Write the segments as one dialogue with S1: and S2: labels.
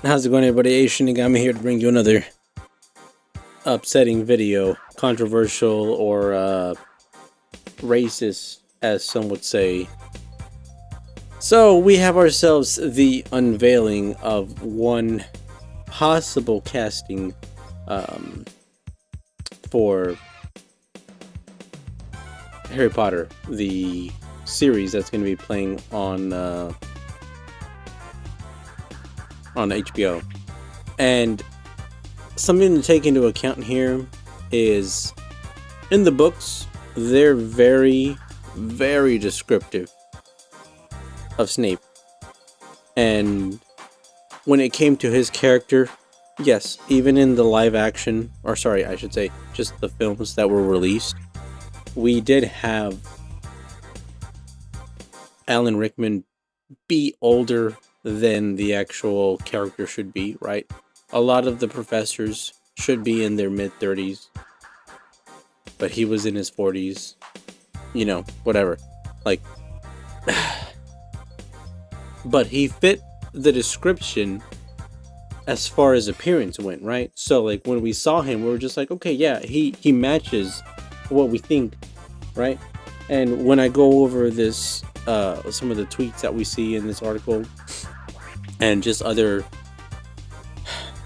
S1: How's it going, everybody? I'm here to bring you another upsetting video, controversial or racist, as some would say. So we have ourselves the unveiling of one possible casting for Harry Potter, the series that's going to be playing on HBO. And something to take into account here is, in the books, they're very, very descriptive of Snape. And when it came to his character, yes, even in the live action, or sorry, I should say, just the films that were released, we did have Alan Rickman be older than the actual character should be, right? A lot of the professors should be in their mid-30s, but he was in his 40s, you know, whatever. Like, but he fit the description as far as appearance went, right? So, like, when we saw him, we were just like, okay, yeah, he matches what we think, right? And when I go over this, some of the tweets that we see in this article, and just other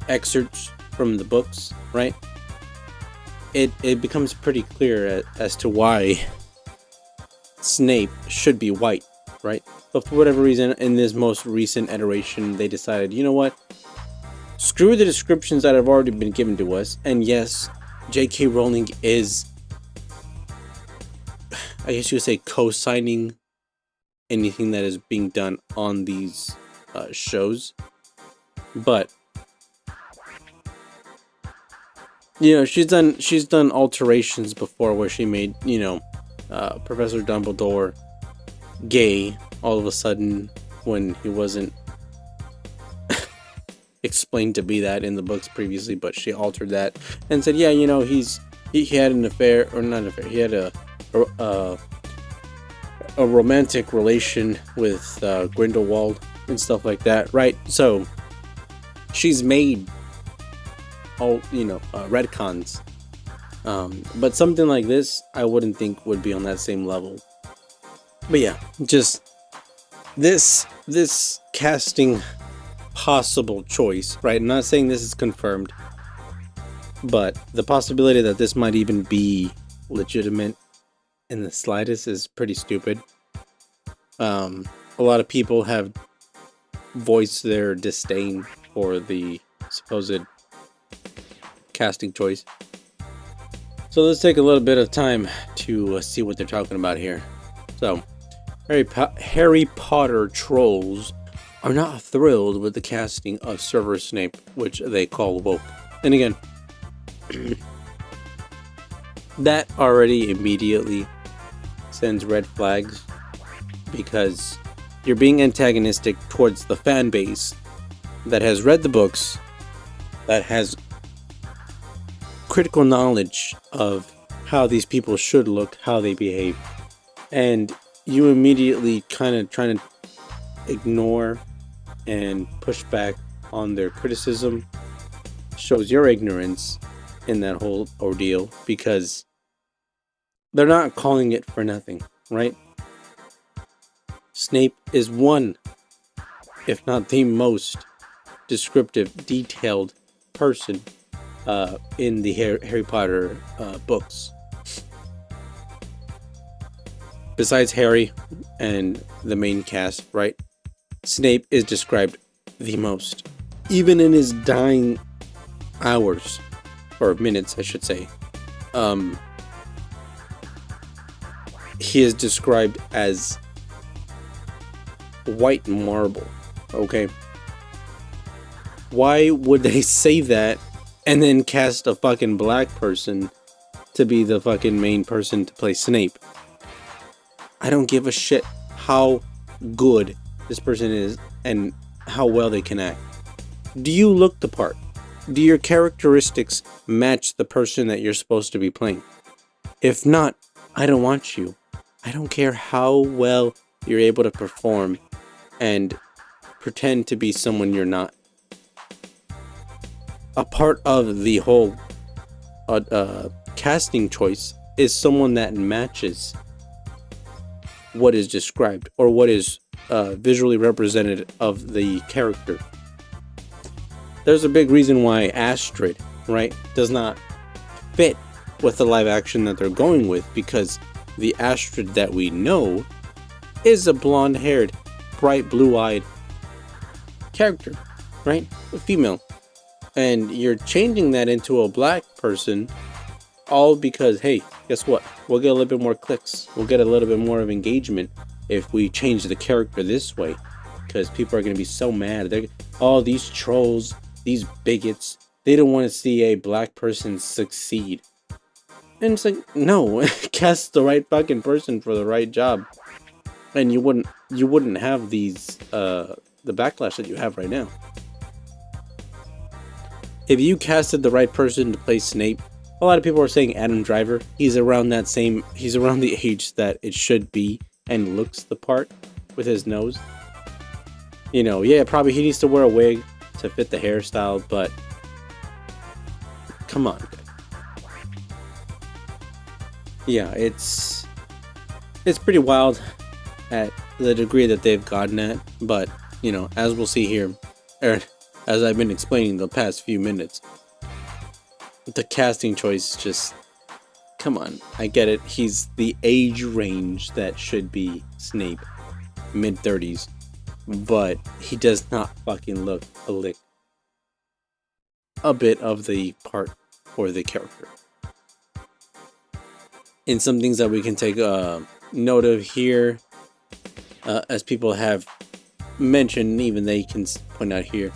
S1: excerpts from the books, right? It becomes pretty clear as to why Snape should be white, right? But for whatever reason, in this most recent iteration, they decided, you know what? Screw the descriptions that have already been given to us. And yes, J.K. Rowling is, I guess you would say, co-signing anything that is being done on these shows. But you know, she's done alterations before where she made, you know, Professor Dumbledore gay all of a sudden when he wasn't explained to be that in the books previously, but she altered that and said, yeah, you know, he had an affair, or not an affair, he had a romantic relation with Grindelwald and stuff like that, right? So she's made all, you know, retcons, but something like this I wouldn't think would be on that same level. But yeah, just this casting possible choice, right? I'm not saying this is confirmed, but the possibility that this might even be legitimate in the slightest is pretty stupid. A lot of people have voiced their disdain for the supposed casting choice. So let's take a little bit of time to see what they're talking about here. So, Harry Potter trolls are not thrilled with the casting of Severus Snape, which they call woke. And again, that already immediately sends red flags, because you're being antagonistic towards the fan base that has read the books, that has critical knowledge of how these people should look, how they behave, and you immediately kind of trying to ignore and push back on their criticism shows your ignorance in that whole ordeal, because they're not calling it for nothing, right? Snape is one, if not the most descriptive, detailed person in the Harry Potter books. Besides Harry and the main cast, right? Snape is described the most. Even in his dying hours, or minutes, I should say, he is described as white marble, okay? Why would they say that and then cast a fucking black person to be the fucking main person to play Snape? I don't give a shit how good this person is and how well they can act. Do you look the part? Do your characteristics match the person that you're supposed to be playing? If not, I don't want you. I don't care how well you're able to perform and pretend to be someone you're not. a part of the whole casting choice is someone that matches what is described or what is visually represented of the character. There's a big reason why Astrid, right, does not fit with the live action that they're going with, because the Astrid that we know is a blonde-haired, bright blue-eyed character, right? A female. And you're changing that into a black person all because, hey, guess what? We'll get a little bit more clicks. We'll get a little bit more of engagement if we change the character this way, because people are going to be so mad. They're all these trolls, these bigots, they don't want to see a black person succeed. And it's like, no, cast the right fucking person for the right job, and you wouldn't have these the backlash that you have right now. If you casted the right person to play Snape, a lot of people are saying Adam Driver. He's around the age that it should be and looks the part with his nose. You know, yeah, probably he needs to wear a wig to fit the hairstyle, but come on. Yeah, it's pretty wild at the degree that they've gotten at, but you know, as we'll see here, or as I've been explaining the past few minutes, the casting choice just, come on, I get it. He's the age range that should be Snape, mid-30s, but he does not fucking look a bit of the part or the character. And some things that we can take note of here, as people have mentioned, even they can point out here.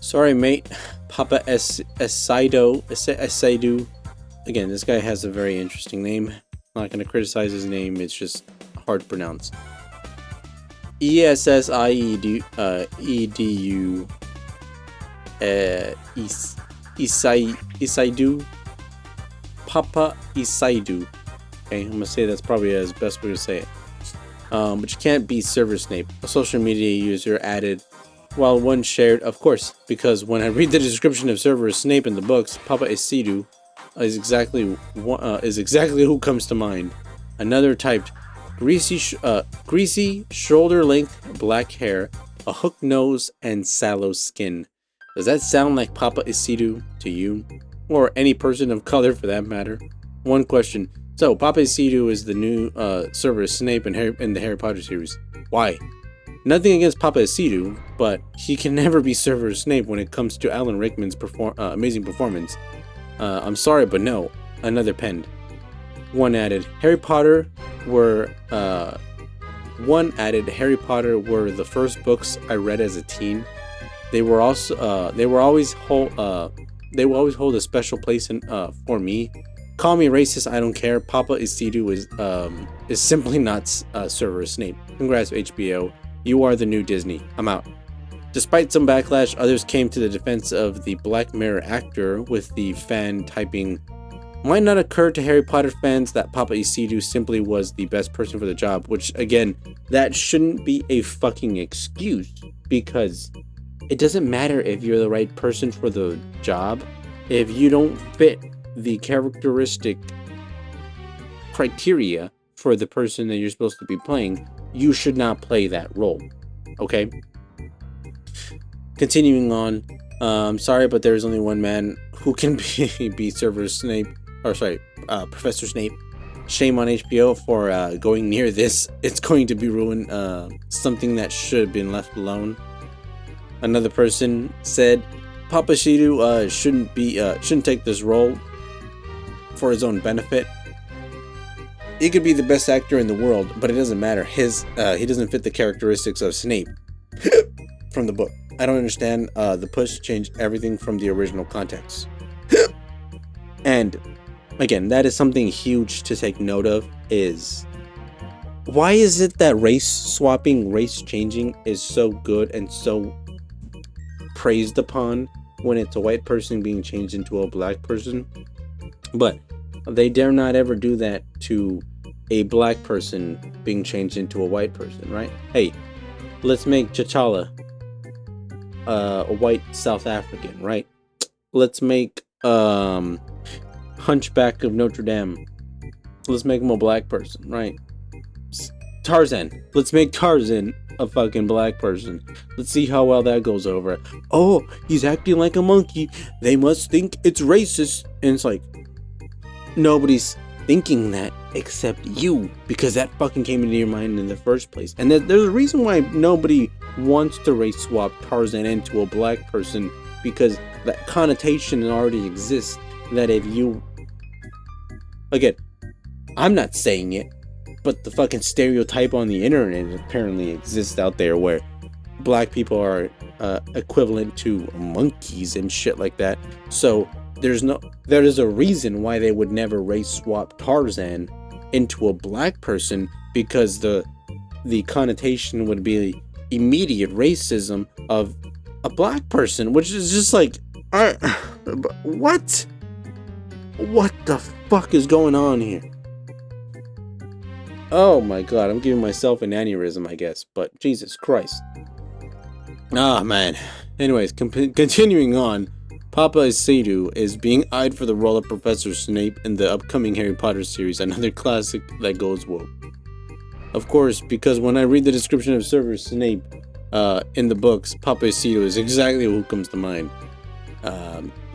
S1: Sorry, mate. Papa Esaidu. Again, this guy has a very interesting name. I'm not going to criticize his name. It's just hard to pronounce. Essiedu. Isaidu. Papa Esaidu. Okay, I'm going to say that's probably the best way to say it. But you can't be Server Snape. A social media user added, while one shared, of course, because when I read the description of Severus Snape in the books, Papa Esaidu is exactly who comes to mind. Another typed, greasy shoulder-length black hair, a hook nose, and sallow skin. Does that sound like Papa Esaidu to you, or any person of color for that matter? One question. So, Papa Esaidu is the new Severus Snape in the Harry Potter series. Why? Nothing against Papa Esaidu, but he can never be Severus Snape when it comes to Alan Rickman's amazing performance. I'm sorry, but no. Another penned. One added, Harry Potter were the first books I read as a teen. They will always hold a special place for me. Call me racist, I don't care. Papa Esaidu is simply not Severus Snape. Congrats, HBO. You are the new Disney. I'm out. Despite some backlash, others came to the defense of the Black Mirror actor, with the fan typing, might not occur to Harry Potter fans that Papa Esaidu simply was the best person for the job, which, again, that shouldn't be a fucking excuse, because it doesn't matter if you're the right person for the job. If you don't fit the characteristic criteria for the person that you're supposed to be playing, you should not play that role. Okay? Continuing on, I'm sorry, but there's only one man who can be Severus Snape, Professor Snape. Shame on HBO for going near this. It's going to be ruined. Something that should have been left alone. Another person said, Papa Esaidu shouldn't take this role for his own benefit. He could be the best actor in the world, but it doesn't matter. He doesn't fit the characteristics of Snape from the book. I don't understand the push to change everything from the original context. And again, that is something huge to take note of, is why is it that race swapping, race changing is so good and so praised upon when it's a white person being changed into a black person, but they dare not ever do that to a black person being changed into a white person, right? Hey, let's make T'Challa a white South African, right? let's make Hunchback of Notre Dame. Let's make him a black person, right? Tarzan. Let's make Tarzan a fucking black person. Let's see how well that goes over. Oh, he's acting like a monkey. They must think it's racist. And it's like, nobody's thinking that except you, because that fucking came into your mind in the first place. And there's a reason why nobody wants to race swap Tarzan into a black person, because that connotation already exists. That if you, again, I'm not saying it, but the fucking stereotype on the internet apparently exists out there where black people are equivalent to monkeys and shit like that. So there is a reason why they would never race swap Tarzan into a black person, because the connotation would be immediate racism of a black person, which is just like, what the fuck is going on here? Oh my god, I'm giving myself an aneurysm, I guess, but Jesus Christ. Ah, man. Anyways, continuing on, Papa Acedu is being eyed for the role of Professor Snape in the upcoming Harry Potter series, another classic that goes woke. Of course, because when I read the description of Severus Snape in the books, Papa Acedu is exactly who comes to mind.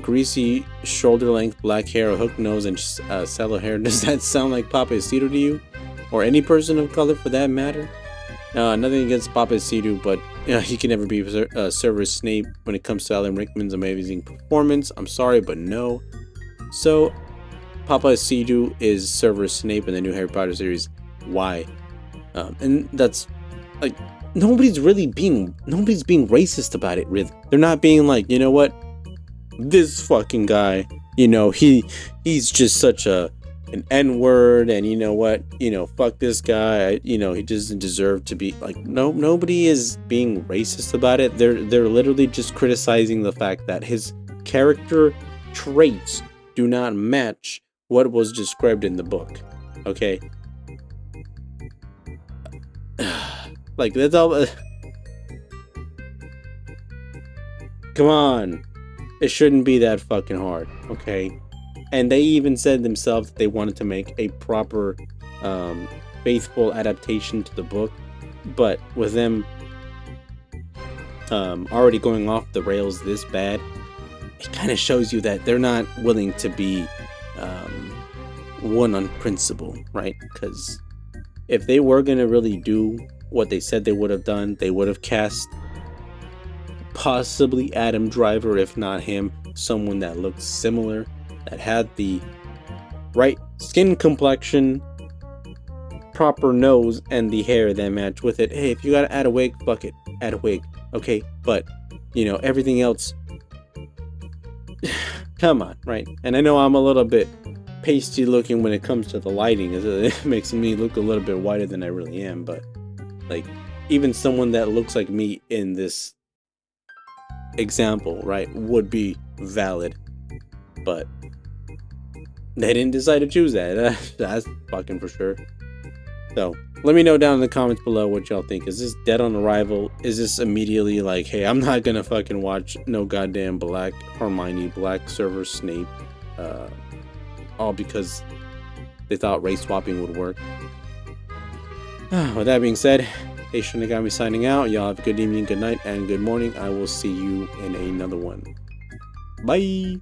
S1: Greasy, shoulder-length black hair, a hooked nose, and sallow hair. Does that sound like Papa Acedu to you? Or any person of color for that matter? Nothing against Papa Acedu, but he can never be Severus Snape when it comes to Alan Rickman's amazing performance. I'm sorry, but no. So, Papa Acedu is Severus Snape in the new Harry Potter series. Why? And that's like, nobody's being racist about it, really. They're not being like, you know what? This fucking guy, you know, he's just such an N-word, and you know what, fuck this guy, he doesn't deserve to be like, no, nobody is being racist about it. They're literally just criticizing the fact that his character traits do not match what was described in the book. Okay, like, that's all. Come on, it shouldn't be that fucking hard, okay? And they even said themselves that they wanted to make a proper, faithful adaptation to the book. But with them already going off the rails this bad, it kind of shows you that they're not willing to be one on principle, right? Because if they were going to really do what they said they would have done, they would have cast possibly Adam Driver, if not him, someone that looked similar, that had the right skin complexion, proper nose, and the hair that matched with it. Hey, if you gotta add a wig, fuck it, add a wig, okay? But, everything else, come on, right? And I know I'm a little bit pasty looking when it comes to the lighting. It makes me look a little bit whiter than I really am, but, like, even someone that looks like me in this example, right, would be valid. But they didn't decide to choose that. That's fucking for sure. So let me know down in the comments below what y'all think. Is this dead on arrival? Is this immediately like, hey, I'm not gonna fucking watch no goddamn black Hermione, black Severus Snape, all because they thought race swapping would work? With that being said, hey, Shinigami signing out. Y'all have a good evening, good night, and good morning. I will see you in another one. Bye.